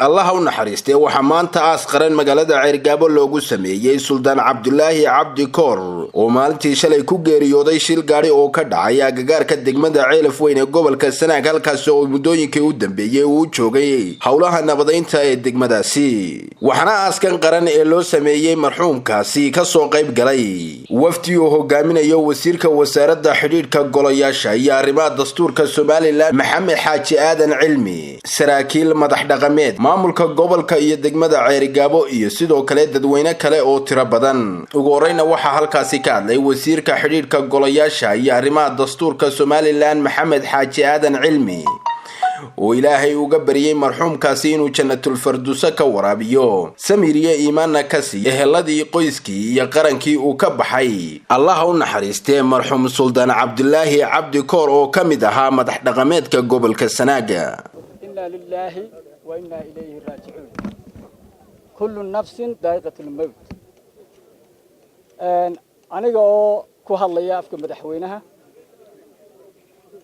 الله u naxariistay waxa maanta aas qaran magaalada Ceyrgaabo loogu sameeyay Suldaan Cabdullaahi Cabdi Koor oo maalintii shalay ku geeriyooday shil gaari oo ka dhacay agagaarka degmada Ceelaf Weyn ee gobolka Sanaag halkaas oo muddooyinkii u dambeeyay uu joogay howlaha nabadeynta ee degmadaasi waxana aaskan qaran ee loo sameeyay marxuumkaasi ka soo qayb galay wafdi uu hogaaminayo wasiirka wasaaradda xidhiidhka golayaasha iyo arrimaha dastuurka Soomaaliland Maxamed Xaaji Aadan Cilmi saraakiil madax dhaqameed maamulka gobolka iyo degmada Ceyrgaabo iyo sidoo kale dadweyne kale oo tiro badan ugu horeyna waxa halkaasi ka hadlay wasiirka xidhiidhka golayaasha iyo arrimaha dastuurka Soomaaliland Maxamed Xaaji Aadan Cilmi oo Ilaahay uga bariyay marxuumkaasi inuu jannatul firdaws ka waraabiyo samiriye iimaanna ka siiyo eheladii qoyskii iyo qarankii uu ka baxay Allah u naxariistay marxuum Suldaan Cabdullaahi Cabdi Koor oo kamid ahaa madax dhaqameedka gobolka Sanaag inna lillahi وإنا إليه راجعون كل نفس ذائقة الموت أنا كهالله أفكر مدحوينها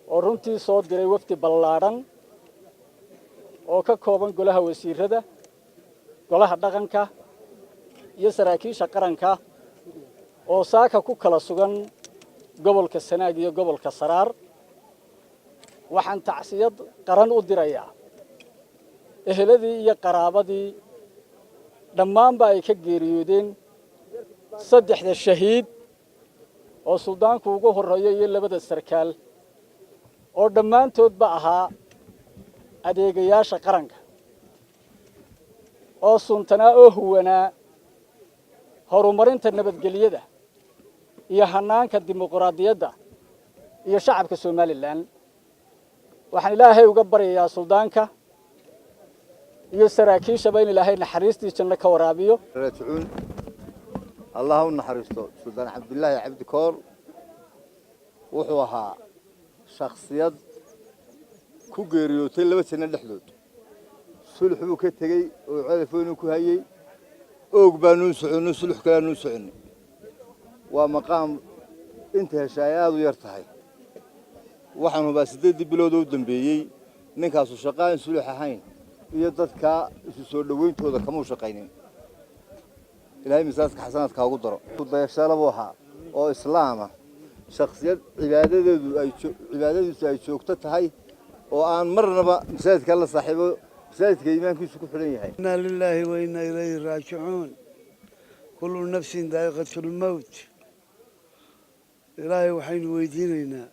ورنتي صوت جري وفتي بلارن وككوبن قلها وسير هذا قلها دقنك يسراكي شكرنك وساك كوكلا سجن قبل كالسناجي قبل كالسرار وحن تعسيد قرن ودريا eheladii iyo qaraabadii dhammaanba ay ka geeriyoodeen saddexda shahiid oo suldaanku ugu horeeyay iyo labada sarkaal oo dhammaantoodba ahaa adeegayaasha qaranka oo suntanaa oo huwanaa horumarinta nabadgelyada iyo hanaanka dimuqraadiyadda iyo shacabka Soomaaliland waxaan Ilaahay uga baryayaa suldaanka iyo saraakiisha baan Ilaahay naxariistiisa janna ka waraabiyo raatuun Allahu naxariisto Suldaan Cabdullaahi Cabdi Koor wuxuu ahaa shakhsiyad ku geeriyootay 2 sano dhexdood sulx uu ka tagay oo Ceelaf Weyn ku hayay oog baanu soconay sulx kale soconay waa maqaam inta heshaayadu yar tahay waxaanu baa 8 bilood oo dambeeyay ninkaas uu shaqaan sulx ahayn iyo dadka isu soo dhaweyntooda kama shaqeyneen Ilaahay misaaska xasanaadka ugu daro dayashaalabo waxa oo islaama shakhsiyad cibaadadiisu ay joogto tahay oo aan marnaba masaajidka la saaxiibo masaajidka iimaankiisu ku xiran yahay inna lillahi wa inna ilayhi raaji'uun kullu nafsin daa'iqatul maut Ilaahay waxaynu weydiinaynaa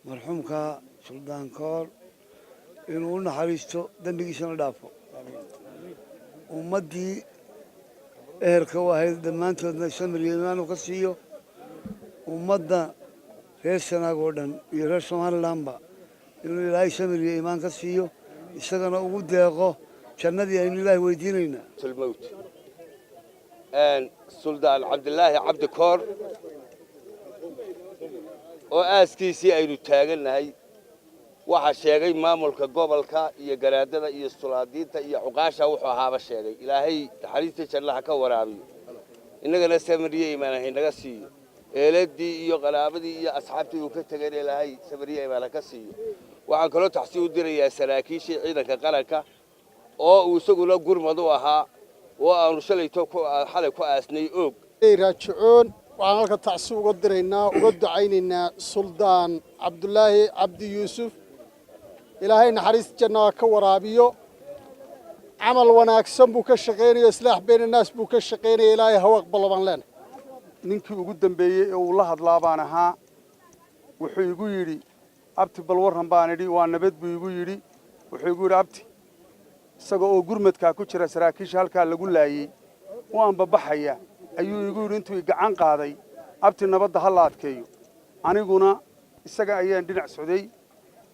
marxuumka Suldaan Koor inuu naxariisto dambigiisana dhaafo ummadii eerka wahayd dhammaantoodna samiriye iimaan ka siiyo ummadda reer Sanaag oo dhan iyo reer Soomaalilandba inuu Ilaahay samiriye iimaan ka siiyo isagana ugu deeqo jannadii aynu Ilaahay weydiinaynaa tulmawt Suldaan Cabdullaahi Cabdi Koor oo aaskiisii aynu taaganahay waxa sheegay maamulka gobolka iyo garaadada iyo sulaadiinta iyo xuqaasha wuxuu ahaaba sheegay Ilaahay naxariista jannaha ka waraabiyo inagana samiriye iimaan naga siiyo eeladii iyo qalaabadii iyo asxaabtii uu ka tagay Ilaahay samiriye iimaan ka siiyo waxaan kaloo taxsiin u dirayaa saraakiishii ciidanka qaranka oo uu isaguna gurmad u ahaa oo aanu shalayto xalay ku aasnay oog raaji'uun waxaan halka taxsiin uga diraynaa uga ducaynaynaa Suldaan Cabdullaahi Cabdi Yuusuf Ilaahay naxariis janna ka waraabiyo amal wanaagsan buu ka shaqeynay islaax been naas buu ka shaqeynay Ilaahay hawa aqbalaban leen ninkii ugu dambeeyay oo la hadlaabaan ahaa wuxuu igu yiri abti bal waran baan idhi waa nabad buu igu yiri wuxuu igu yiri abti isagoo oo gurmadka ku jira saraakiisha halka lagu laayay waan babaxaya ayuu igu yiri intuu gacan qaaday abti nabadda hal adkeeyo aniguna isaga ayaan dhinac socday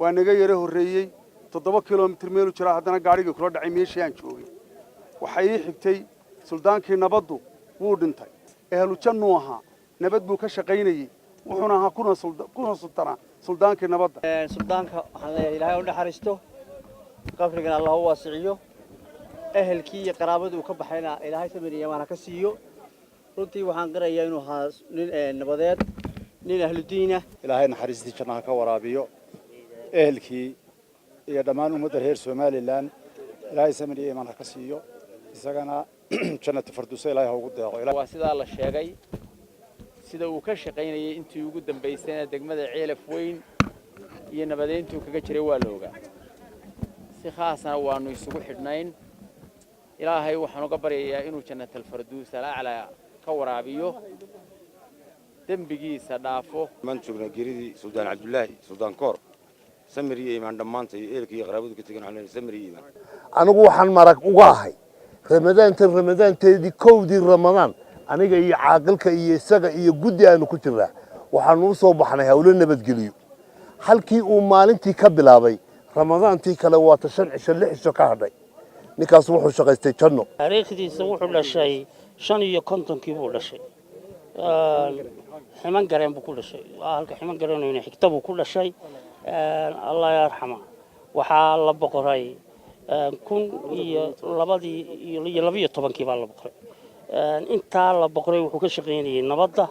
waa naga yara horeeyay 7 kiiloomitir meel u jira haddana gaariga kula dhacay meeshii aan joogay waxa ii xigtay suldaankii nabaddu wuu dhintay ehlu jannu ahaa nabad buu ka shaqeynayay wuxuuna ahaa kuna suldaankii nabadda suldaanka waxaan Ilaahay u naxariisto qabrigana Allah u waasiciyo ehelkii iyo qaraabadu ka baxayna Ilaahay samiriye iimaan ka siiyo runtii waxaan qirayaa inuu ahaa nin nabadeed nin ahlu diina Ilaahay naxariistii jannaha ka waraabiyo ehelkii iyo dhammaan ummadda reer Soomaaliland ilaahay samir iyo iimaan ha ka siiyo isagana jannatu firdawsa ilaahay ha ugu deeqo waa sidaa la sheegay sida uu ka shaqaynayay intii ugu dambaysayna degmada Ceelaf Weyn iyo nabadeyntu kaga jiray waa la ogaa si khaasna waanu isugu xidhnayn ilaahay waxaan uga baryayaa inuu jannatul firdawsa ala ka waraabiyo dembigiisa dhaafo man joogna geeridii suldaan cabdullaahi suldaan koor samir iyo iimaan dhammaantay eelkii iyo qaraabadu ka tagan aan samir iyo iimaan anigu waxaan marag uga ahay ramadaanteedii kowdii ramadaan aniga iyo caaqilka iyo isaga iyo guddi aanu ku jirnaa waxaanu u soo baxnay hawlo nabadgeliyo halkii uu maalintii ka bilaabay ramadaantii kale waa 5 cisho 6 cisho ka hadhay ninkaas wuxuu shaqaystay janno taariikhdiisa wuxuu dhashay 55 buu dhashay ximan gareen buu ku dhashay halka ximan gareenayna xigta buu ku dhashay Allah yarxama waxaa la boqoray 2012 baa la boqoray inta la boqoray wuxuu ka shaqeynayay nabadda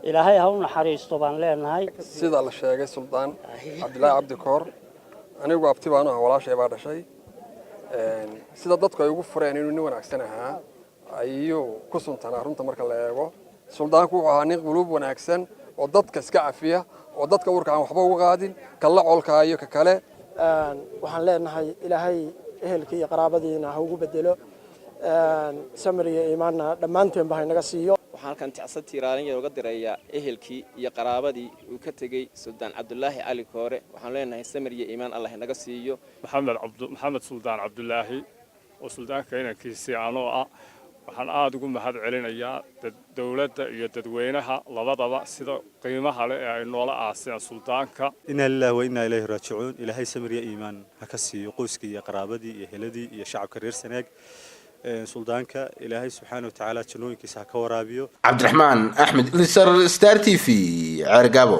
ilaahay ha u naxariisto baan leenahay sida la sheegay suldaan cabdullaahi cabdi koor anigu abti baan ahaa walaashay baa dhashay sida dadku ay ugu fureen inuu nin wanaagsan ahaa ayuu ku suntanaa runta marka la eego suldaanku wuxuu ahaa nin quluub wanaagsan oo dadka iska cafiya oo dadka urka aan waxba uga qaadin kala colkaayo ka kale waxaan leenahay ilaahay ehelka iyo qaraabadiina ha ugu bedelo samir iyo iimaanna dhammaanteen baa inaga siiyo waxaan halkan ticsa tiiraalinaya uga dirayaa ehelkii iyo qaraabadii uu ka tagay suldaan cabdullaahi cali koore waxaan leenahay samir iyo iimaan Allah inaga siiyo maxamed suldaan cabdullaahi oo suldaanka inankiisii anoo ah waxaan aad ugu mahad celinayaa dawladda iyo dadweynaha labadaba sida qiimaha leh ee ay noola aaseen suldaanka inna lillahi wa inna ilayhi raaji'uun ilaahay samir iyo iimaan ha ka siiyo qoyskii iyo qaraabadii iyo heladii iyo shacabka reer Sanaag suldaanka ilaahay subxaanahu wa ta'ala jannooyinkiisa ha ka waraabiyo Cabdiraxmaan Axmed Lisar Star TV Cergabo